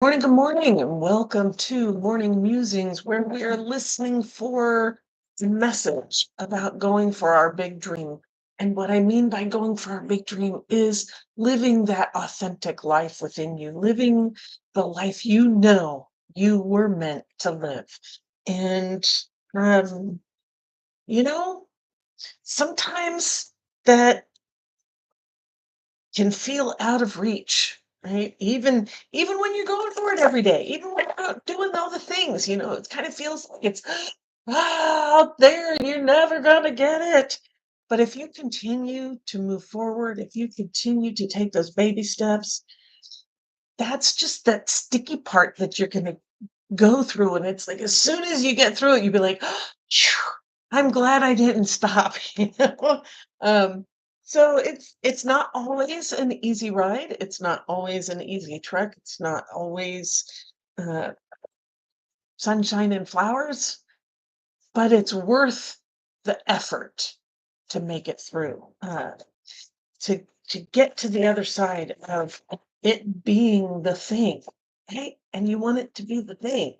Morning, good morning, and welcome to Morning Musings, where we are listening for the message about going for our big dream. And what I mean by going for our big dream is living that authentic life within you, living the life you know you were meant to live. And, um, you know, sometimes that can feel out of reach, right? Even when you're going for it every day, even when you're out doing all the things, it kind of feels like it's out there and you're never gonna get it. But if you continue to move forward, if you continue to take those baby steps, that's just that sticky part that you're gonna go through. And it's like as soon as you get through it, you'll be like, "Phew, I'm glad I didn't stop." Um, so it's not always an easy ride. It's not always an easy trek. It's not always uh, sunshine and flowers, but it's worth the effort to make it through. To get to the other side of it being the thing, right? And you want it to be the thing.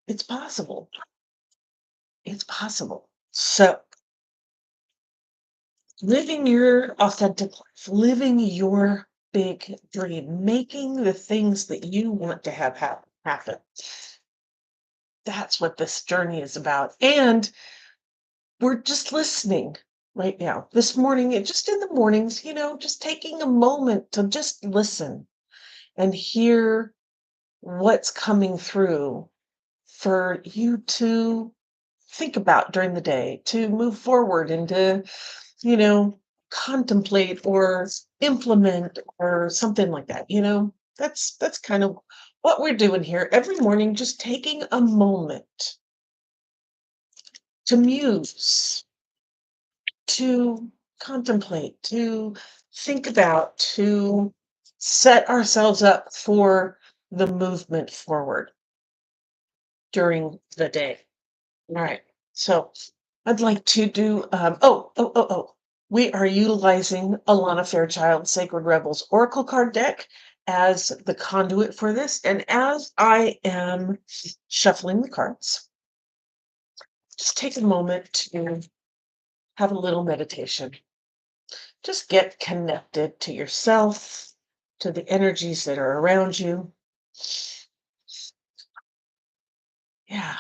It's possible. It's possible. So, living your authentic life, living your big dream, making the things that you want to have happen. That's what this journey is about. And we're just listening right now. This morning, just in the mornings, just taking a moment to just listen and hear what's coming through for you to think about during the day, to move forward and to you know, contemplate or implement or something like that, That's kind of what we're doing here every morning, just taking a moment to muse, to contemplate, to think about, to set ourselves up for the movement forward during the day. All right. So I'd like to do, we are utilizing Alana Fairchild Sacred Rebels Oracle card deck as the conduit for this. And as I am shuffling the cards, just take a moment to have a little meditation. Just get connected to yourself, to the energies that are around you. Yeah.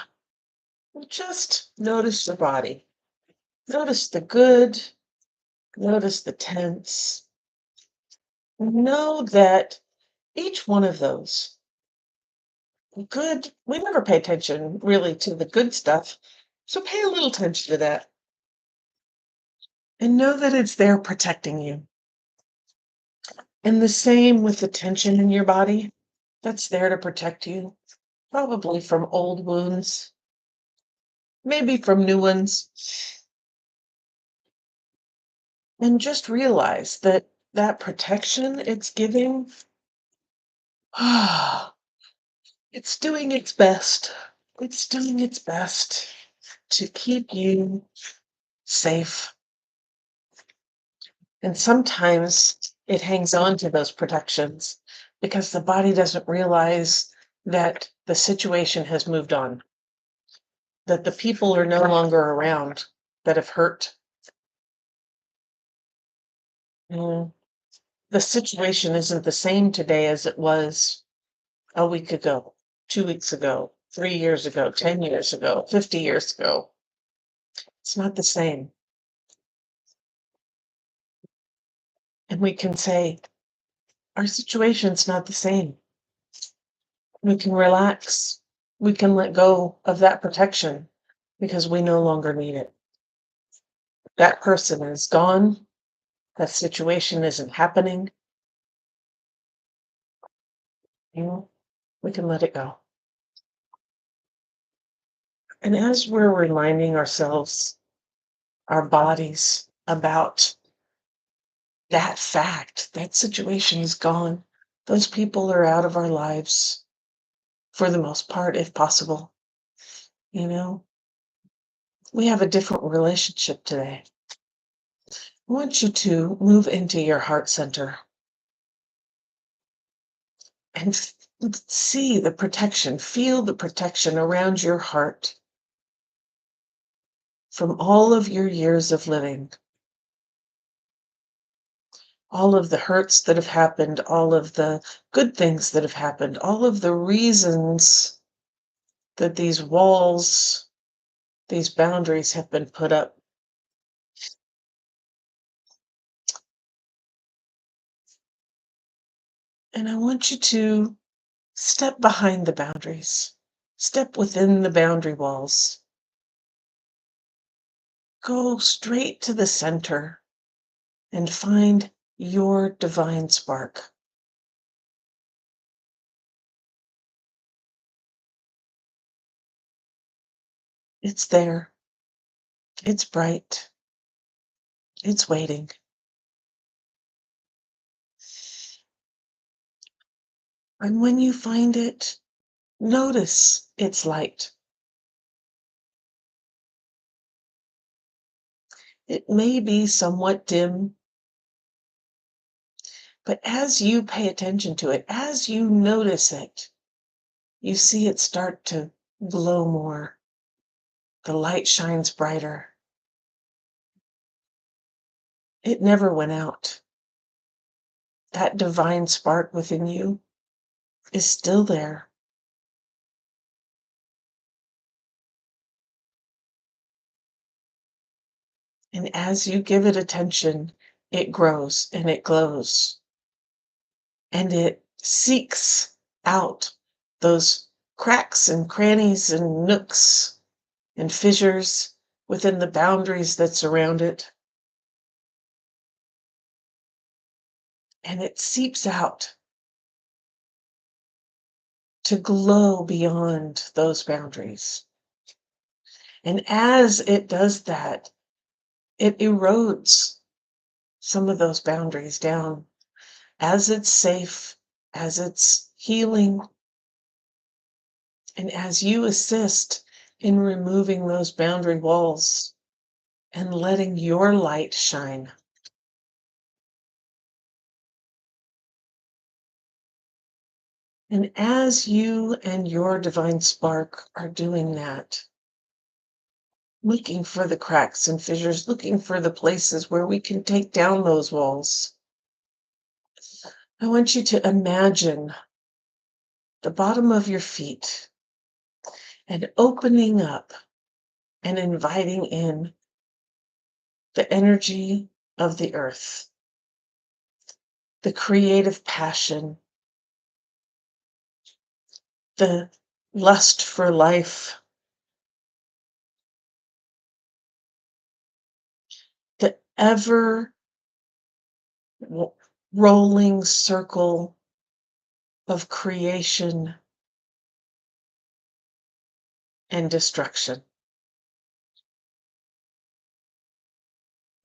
Just notice the body. Notice the good, notice the tense. Know that each one of those good, we never pay attention really to the good stuff. So pay a little attention to that and know that it's there protecting you. And the same with the tension in your body that's there to protect you, probably from old wounds, maybe from new ones. And just realize that that protection it's giving, it's doing its best. It's doing its best to keep you safe. And sometimes it hangs on to those protections because the body doesn't realize that the situation has moved on, that the people are no longer around that have hurt. Mm, the situation isn't the same today as it was a week ago, 2 weeks ago, 3 years ago, 10 years ago, 50 years ago. It's not the same. And we can say, our situation's not the same. We can relax. We can let go of that protection because we no longer need it. That person is gone. That situation isn't happening. We can let it go. And as we're reminding ourselves, our bodies about that fact, that situation is gone. Those people are out of our lives for the most part, if possible. You know, we have a different relationship today. I want you to move into your heart center. and see the protection, feel the protection around your heart from all of your years of living, all of the hurts that have happened, all of the good things that have happened, all of the reasons that these walls, these boundaries have been put up. And I want you to step behind the boundaries, step within the boundary walls, go straight to the center and find your divine spark. It's there. It's bright. It's waiting. And when you find it, notice its light. It may be somewhat dim, but as you pay attention to it, as you notice it, you see it start to glow more. The light shines brighter. It never went out. That divine spark within you is still there. And as you give it attention, it grows and it glows. And it seeks out those cracks and crannies and nooks and fissures within the boundaries that surround it. And it seeps out to glow beyond those boundaries. And as it does that, it erodes some of those boundaries down as it's safe, as it's healing, and as you assist in removing those boundary walls and letting your light shine. And as you and your divine spark are doing that, looking for the cracks and fissures, looking for the places where we can take down those walls, I want you to imagine the bottom of your feet and opening up and inviting in the energy of the earth, the creative passion, the lust for life, the ever rolling circle of creation and destruction.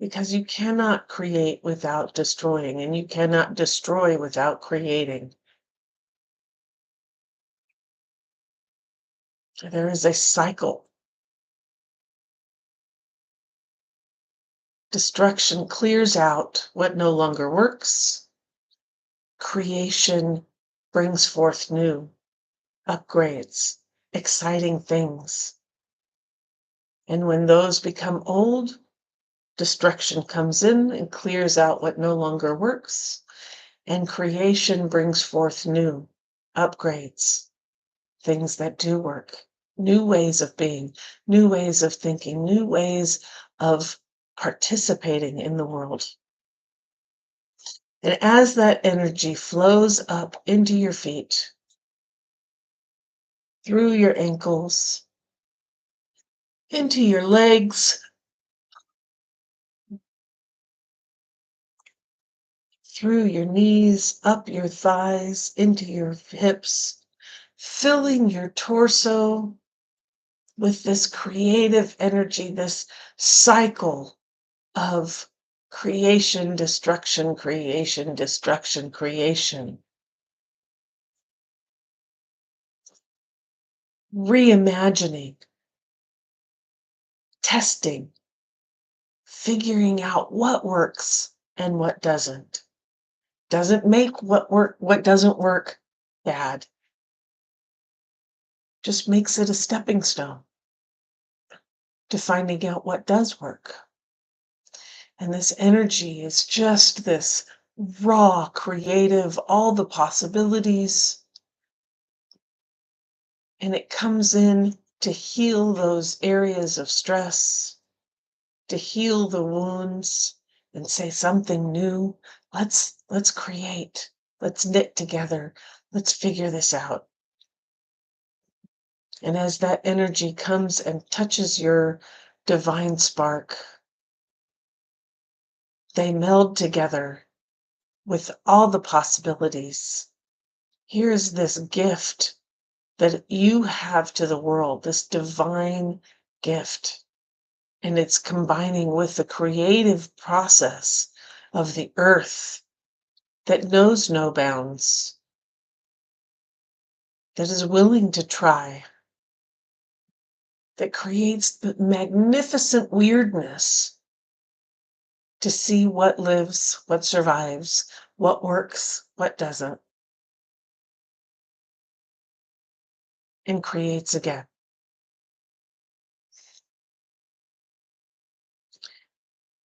Because you cannot create without destroying, and you cannot destroy without creating. There is a cycle. Destruction clears out what no longer works. Creation brings forth new, upgrades, exciting things. And when those become old, destruction comes in and clears out what no longer works. And creation brings forth new, upgrades, things that do work, new ways of being, new ways of thinking, new ways of participating in the world. And as that energy flows up into your feet, through your ankles, into your legs, through your knees, up your thighs, into your hips, filling your torso with this creative energy, this cycle of creation, destruction, creation, destruction, creation. Reimagining, testing, figuring out what works and what doesn't. Doesn't make what doesn't work bad, just makes it a stepping stone to finding out what does work. And this energy is just this raw, creative, all the possibilities. And it comes in to heal those areas of stress, to heal the wounds and say something new. Let's create. Let's knit together. Let's figure this out. And as that energy comes and touches your divine spark, they meld together with all the possibilities. Here's this gift that you have to the world, this divine gift. And it's combining with the creative process of the earth that knows no bounds, that is willing to try, that creates the magnificent weirdness to see what lives, what survives, what works, what doesn't, and creates again.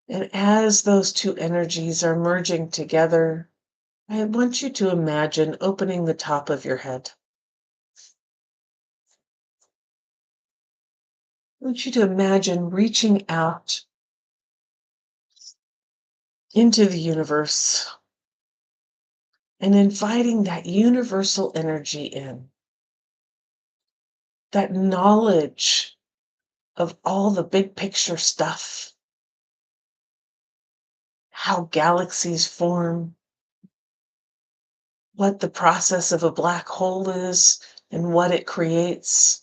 And as those two energies are merging together, I want you to imagine opening the top of your head. I want you to imagine reaching out into the universe and inviting that universal energy in, that knowledge of all the big picture stuff, how galaxies form, what the process of a black hole is, and what it creates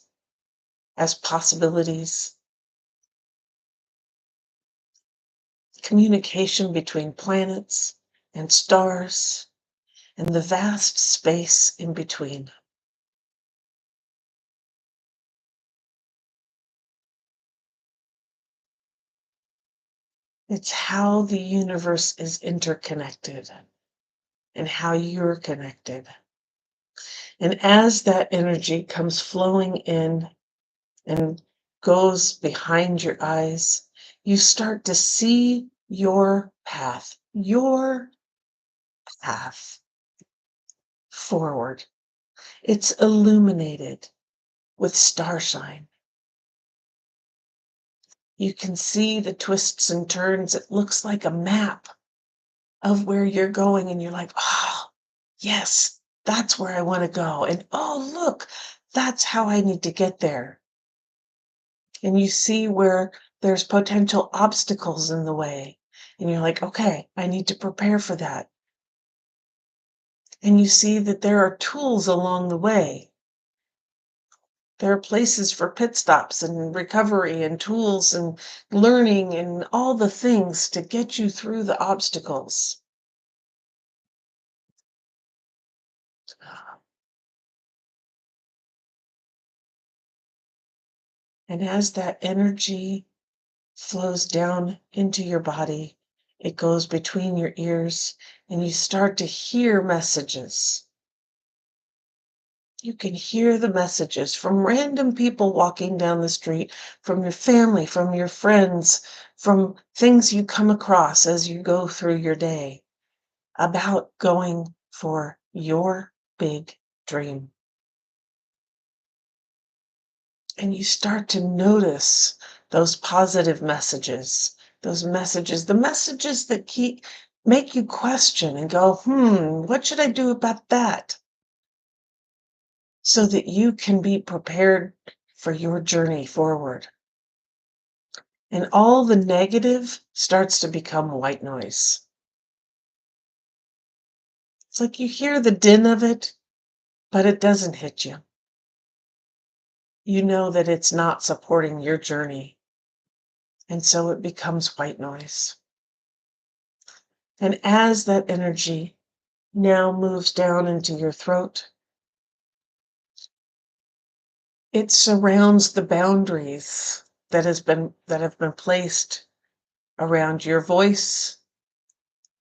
as possibilities, communication between planets and stars, and the vast space in between. It's how the universe is interconnected and how you're connected. And as that energy comes flowing in and goes behind your eyes, you start to see your path forward. It's illuminated with starshine. You can see the twists and turns. It looks like a map of where you're going, and you're like, oh, yes, that's where I want to go. And oh, look, that's how I need to get there. And you see where there's potential obstacles in the way. And you're like, okay, I need to prepare for that. And you see that there are tools along the way. There are places for pit stops and recovery and tools and learning and all the things to get you through the obstacles. And as that energy flows down into your body, it goes between your ears, and you start to hear messages. You can hear the messages from random people walking down the street, from your family, from your friends, from things you come across as you go through your day about going for your big dream. And you start to notice those positive messages, the messages that make you question and go, what should I do about that? So that you can be prepared for your journey forward. And all the negative starts to become white noise. It's like you hear the din of it, but it doesn't hit you. You know that it's not supporting your journey. And so it becomes white noise. And as that energy now moves down into your throat, it surrounds the boundaries that have been placed around your voice,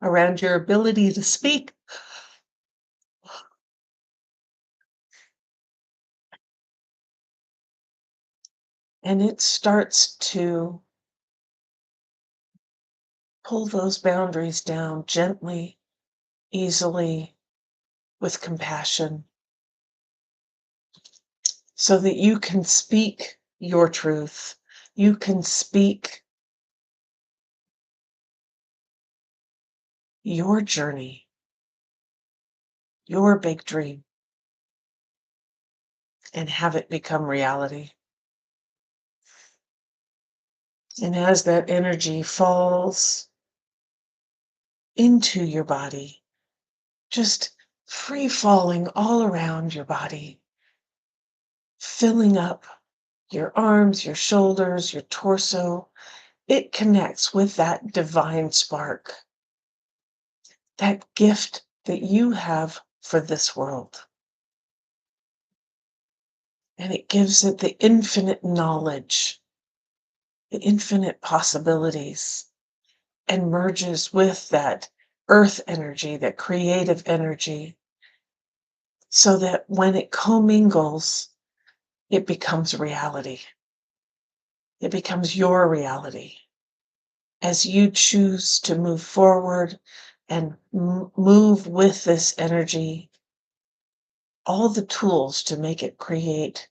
around your ability to speak, And it starts to pull those boundaries down gently, easily, with compassion, so that you can speak your truth. You can speak your journey, your big dream, and have it become reality. And as that energy falls into your body, just free falling all around your body, filling up your arms, your shoulders, your torso, it connects with that divine spark, that gift that you have for this world. And it gives it the infinite knowledge, the infinite possibilities, and merges with that earth energy, that creative energy, so that when it commingles, it becomes reality. It becomes your reality as you choose to move forward and move with this energy. All the tools to make it create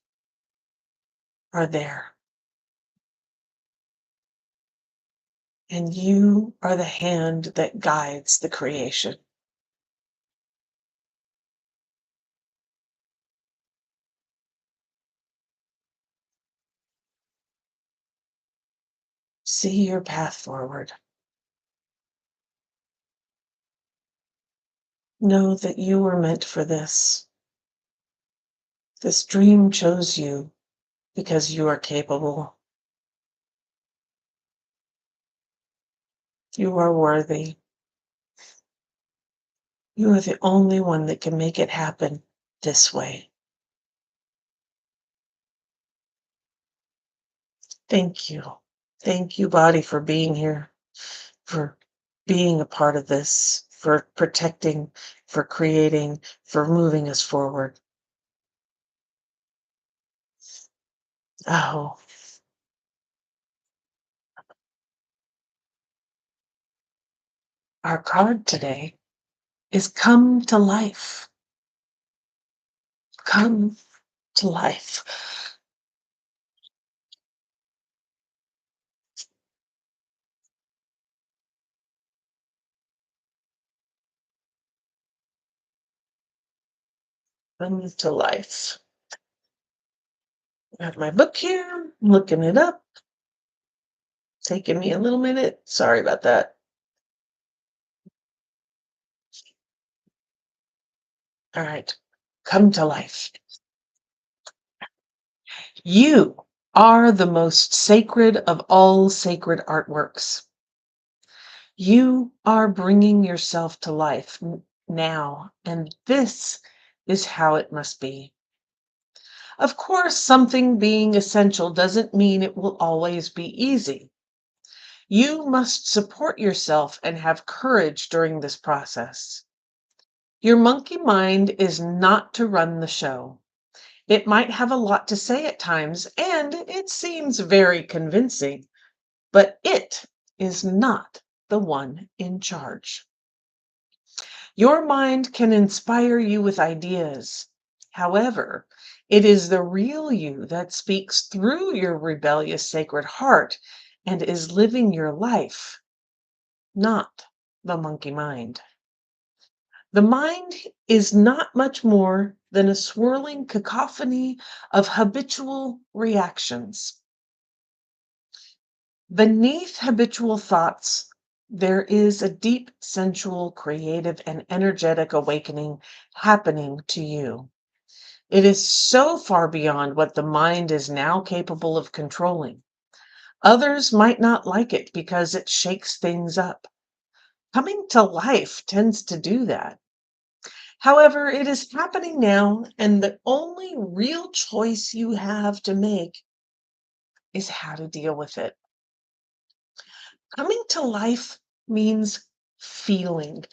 are there. And you are the hand that guides the creation. See your path forward. Know that you were meant for this. This dream chose you because you are capable. You are worthy. You are the only one that can make it happen this way. Thank you. Thank you, body, for being here, for being a part of this, for protecting, for creating, for moving us forward. Oh, our card today is come to life. Come to life. Come to life. I have my book here, I'm looking it up. Taking me a little minute. Sorry about that. All right. Come to life. You are the most sacred of all sacred artworks. You are bringing yourself to life now, and this is how it must be. Of course, something being essential doesn't mean it will always be easy. You must support yourself and have courage during this process. Your monkey mind is not to run the show. It might have a lot to say at times, and it seems very convincing, but it is not the one in charge. Your mind can inspire you with ideas. However, it is the real you that speaks through your rebellious sacred heart and is living your life, not the monkey mind. The mind is not much more than a swirling cacophony of habitual reactions. Beneath habitual thoughts, there is a deep, sensual, creative, and energetic awakening happening to you. It is so far beyond what the mind is now capable of controlling. Others might not like it because it shakes things up. Coming to life tends to do that. However, it is happening now, and the only real choice you have to make is how to deal with it. Coming to life means feeling.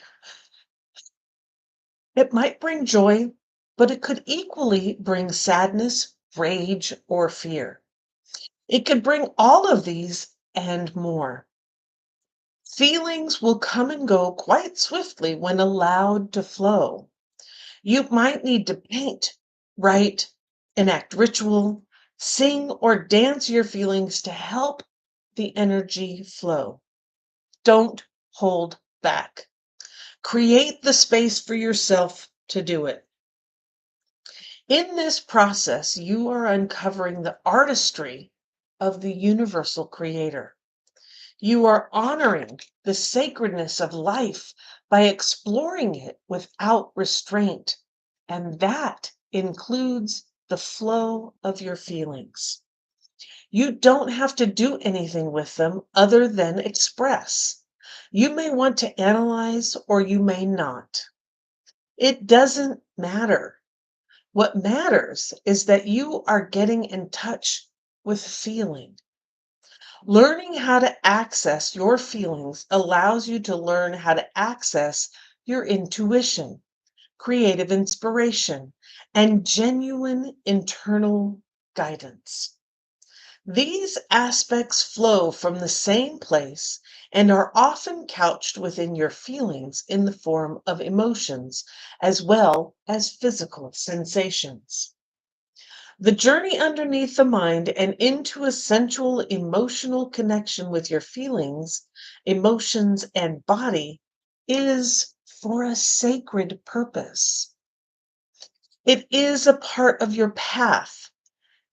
It might bring joy, but it could equally bring sadness, rage, or fear. It could bring all of these and more. Feelings will come and go quite swiftly when allowed to flow. You might need to paint, write, enact ritual, sing, or dance your feelings to help the energy flow. Don't hold back. Create the space for yourself to do it. In this process, you are uncovering the artistry of the universal creator. You are honoring the sacredness of life by exploring it without restraint. And that includes the flow of your feelings. You don't have to do anything with them other than express. You may want to analyze or you may not. It doesn't matter. What matters is that you are getting in touch with feeling. Learning how to access your feelings allows you to learn how to access your intuition, creative inspiration, and genuine internal guidance. These aspects flow from the same place and are often couched within your feelings in the form of emotions as well as physical sensations. The journey underneath the mind and into a sensual emotional connection with your feelings, emotions, and body is for a sacred purpose. It is a part of your path.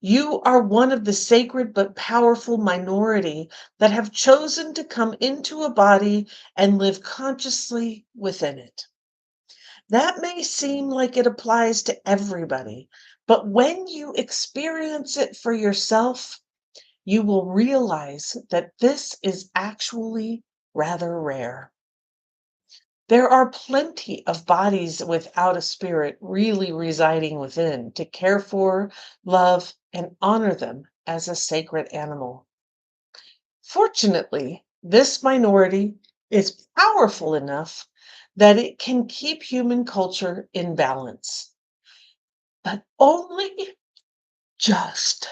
You are one of the sacred but powerful minority that have chosen to come into a body and live consciously within it. That may seem like it applies to everybody, but when you experience it for yourself, you will realize that this is actually rather rare. There are plenty of bodies without a spirit really residing within to care for, love, and honor them as a sacred animal. Fortunately, this minority is powerful enough that it can keep human culture in balance, but only just.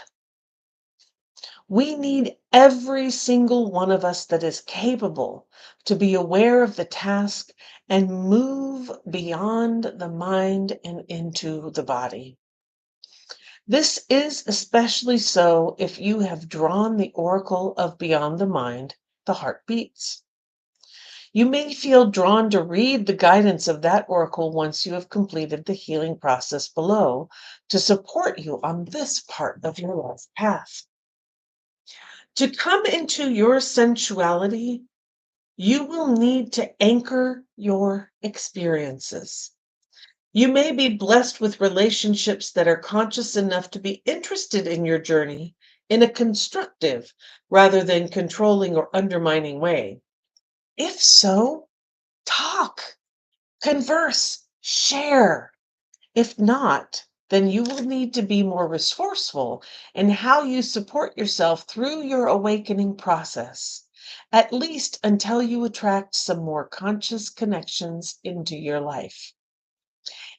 We need every single one of us that is capable to be aware of the task and move beyond the mind and into the body. This is especially so if you have drawn the oracle of beyond the mind, the heart beats. You may feel drawn to read the guidance of that oracle once you have completed the healing process below to support you on this part of your life path. To come into your sensuality, you will need to anchor your experiences. You may be blessed with relationships that are conscious enough to be interested in your journey in a constructive rather than controlling or undermining way. If so, talk, converse, share. If not, then you will need to be more resourceful in how you support yourself through your awakening process, at least until you attract some more conscious connections into your life.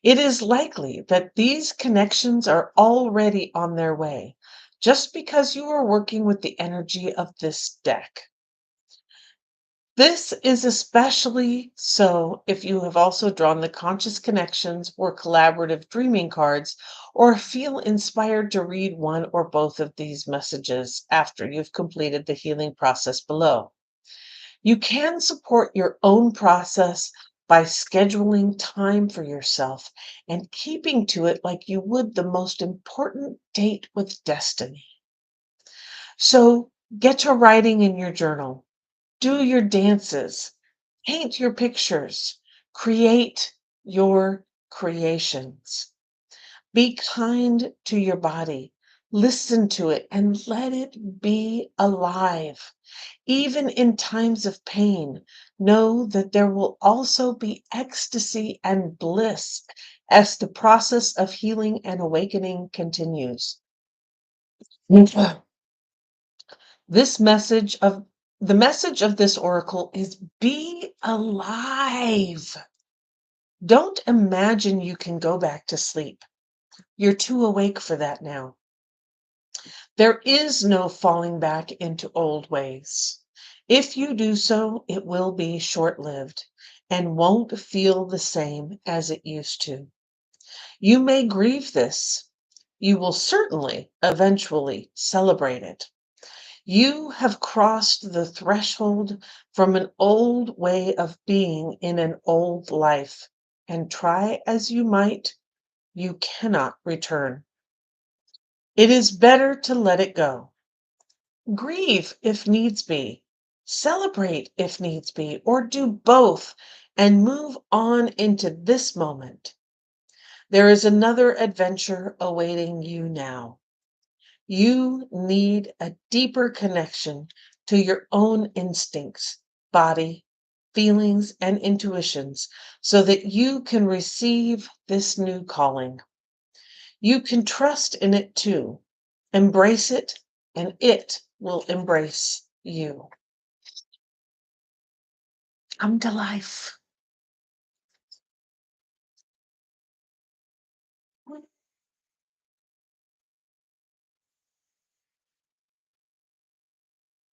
It is likely that these connections are already on their way, just because you are working with the energy of this deck. This is especially so if you have also drawn the conscious connections or collaborative dreaming cards, or feel inspired to read one or both of these messages after you've completed the healing process below. You can support your own process by scheduling time for yourself and keeping to it like you would the most important date with destiny. So get to writing in your journal. Do your dances, paint your pictures, create your creations. Be kind to your body. Listen to it and let it be alive. Even in times of pain, know that there will also be ecstasy and bliss as the process of healing and awakening continues. This message of The message of this oracle is be alive. Don't imagine you can go back to sleep. You're too awake for that now. There is no falling back into old ways. If you do so, it will be short lived and won't feel the same as it used to. You may grieve this. You will certainly eventually celebrate it. You have crossed the threshold from an old way of being in an old life, and try as you might, you cannot return. It is better to let it go. Grieve if needs be, celebrate if needs be, or do both and move on into this moment. There is another adventure awaiting you now. You need a deeper connection to your own instincts, body, feelings, and intuitions so that you can receive this new calling. You can trust in it too. Embrace it, and it will embrace you. Come to life.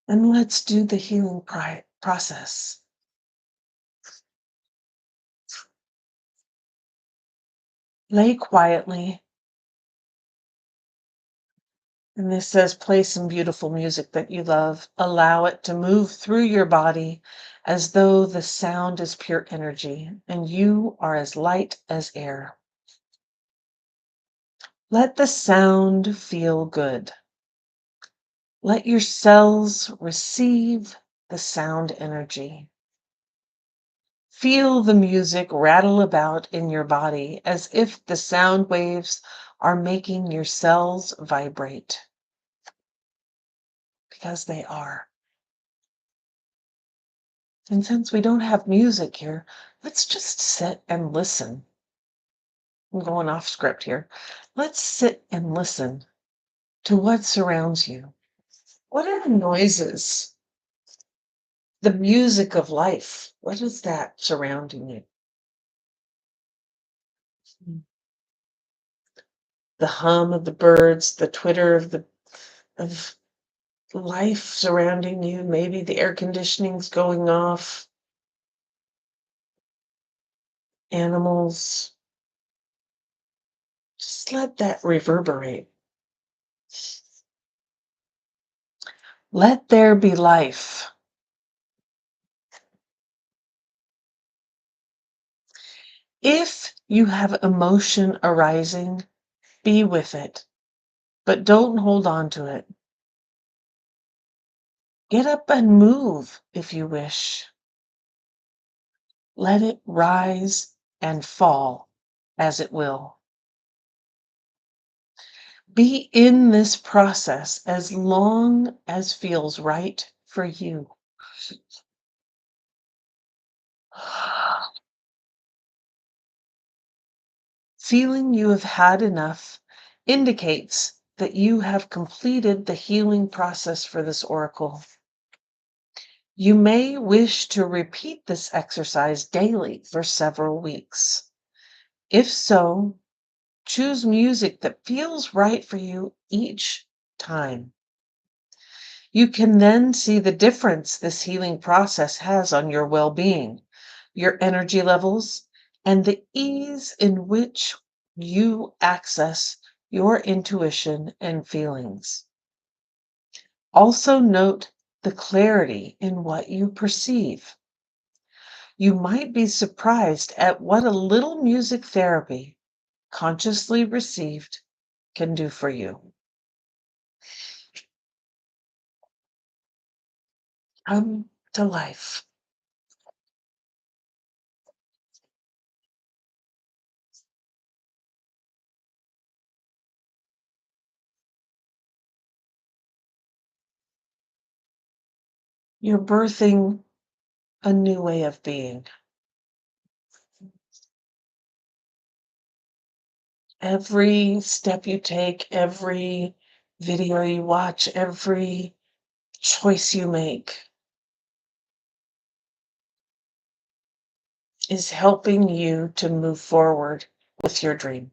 And let's do the healing process. Lay quietly. And this says play some beautiful music that you love. Allow it to move through your body as though the sound is pure energy and you are as light as air. Let the sound feel good. Let your cells receive the sound energy. Feel the music rattle about in your body as if the sound waves are making your cells vibrate, because they are. And since we don't have music here, let's just sit and listen. I'm going off script here. Let's sit and listen to what surrounds you. What are the noises? The music of life. What is that surrounding you? The hum of the birds, the twitter of life surrounding you. Maybe the air conditioning's going off. Animals. Just let that reverberate. Let there be life. If you have emotion arising, be with it, but don't hold on to it. Get up and move if you wish. Let it rise and fall as it will. Be in this process as long as feels right for you. Feeling you have had enough indicates that you have completed the healing process for this oracle. You may wish to repeat this exercise daily for several weeks. If so, choose music that feels right for you each time. You can then see the difference this healing process has on your well-being, your energy levels, and the ease in which you access your intuition and feelings. Also note the clarity in what you perceive. You might be surprised at what a little music therapy, consciously received, can do for you. Come to life. You're birthing a new way of being. Every step you take, every video you watch, every choice you make is helping you to move forward with your dream.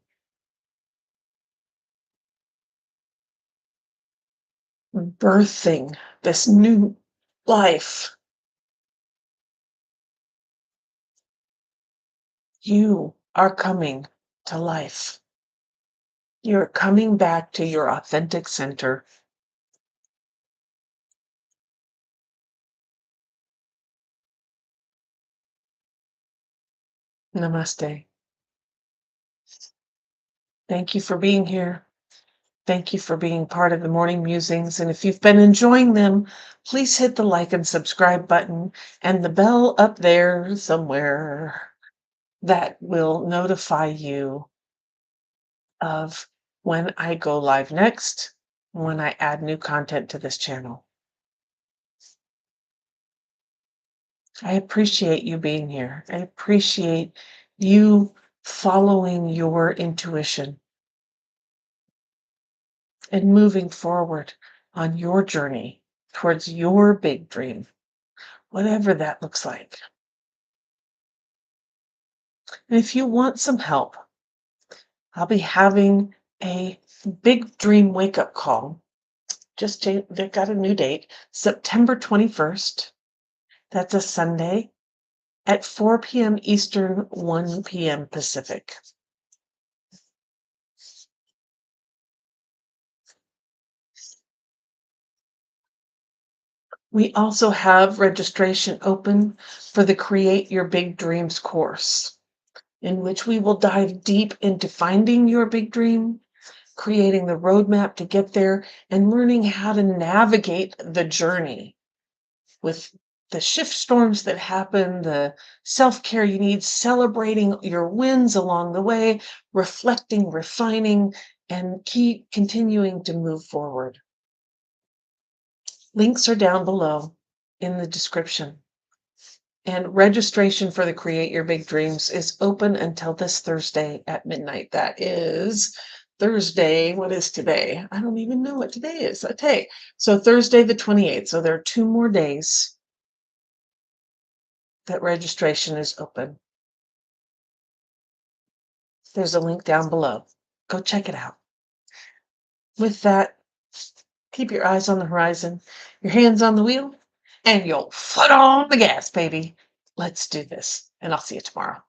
birthing this new life. You are coming to life. You're coming back to your authentic center. Namaste. Thank you for being here. Thank you for being part of the morning musings. And if you've been enjoying them, please hit the like and subscribe button and the bell up there somewhere that will notify you of when I go live next, when I add new content to this channel. I appreciate you being here. I appreciate you following your intuition and moving forward on your journey towards your big dream, whatever that looks like. And if you want some help, I'll be having a big dream wake up call. They've got a new date, September 21st. That's a Sunday at 4 p.m. Eastern, 1 p.m. Pacific. We also have registration open for the Create Your Big Dreams course, in which we will dive deep into finding your big dream, creating the roadmap to get there, and learning how to navigate the journey with the shift storms that happen, the self-care you need, celebrating your wins along the way, reflecting, refining, and keep continuing to move forward. Links are down below in the description. And registration for the Create Your Big Dreams is open until this Thursday at midnight. That is Thursday. What is today? I don't even know what today is. Okay. So Thursday the 28th. So there are 2 more days that registration is open. There's a link down below. Go check it out. With that, keep your eyes on the horizon, your hands on the wheel, and your foot on the gas, baby. Let's do this. And I'll see you tomorrow.